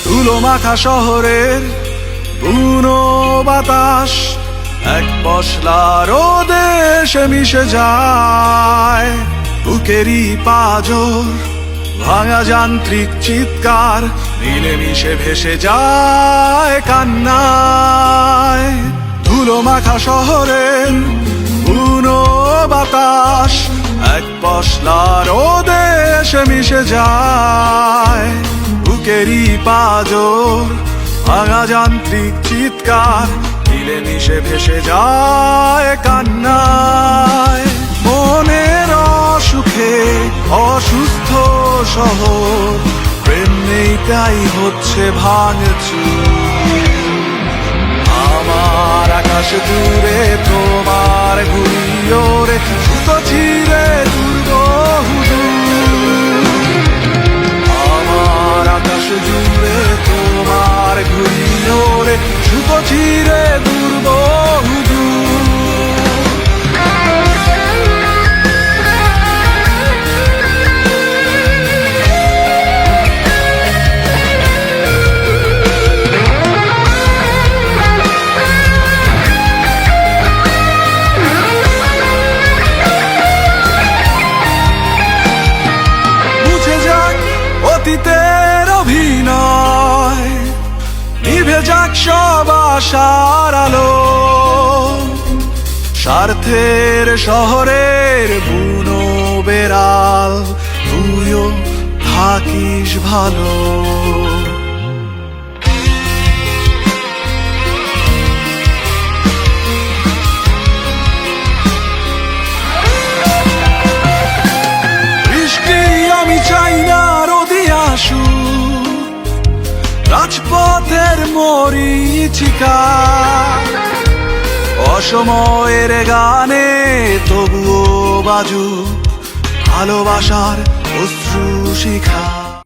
ধুলো মাখা শহরের বুনো বাতাস এক পশলা রোদে এসে মিশে যায়। বুকেরই পাঁজর ভাঙা যান্ত্রিক চিৎকার মিলেমিশে ভেসে যায় কান্নায়। ধুলো মাখা শহরের বুনো বাতাস এক পশলা রোদে এসে মিশে যায়। বুকেরই পাঁজর ভাঙা যান্ত্রিক চিৎকার মিলেমিশে ভেসে যায় কান্নায়। মনের অসুখে অসুস্থ শহর প্রেম নেই তাই হচ্ছে ভাঙচুর। আমার আকাশ দূরে তোমার ঘুরিওরে সুতো চিরে আমার আকাশ জুড়ে তোমার ঘুরিওরে সুতো চিরে অতীতের অভিনয় নিভে যাক সব আশার আলো। স্বার্থের শহরের বুনো বেড়াল তুইও থাকিস ভালো। বৃষ্টি আমি চাই না রাজপথের মরীচিকা অসময়ের গানে তবুও বাজু ভালোবাসার অশ্রু শিখা।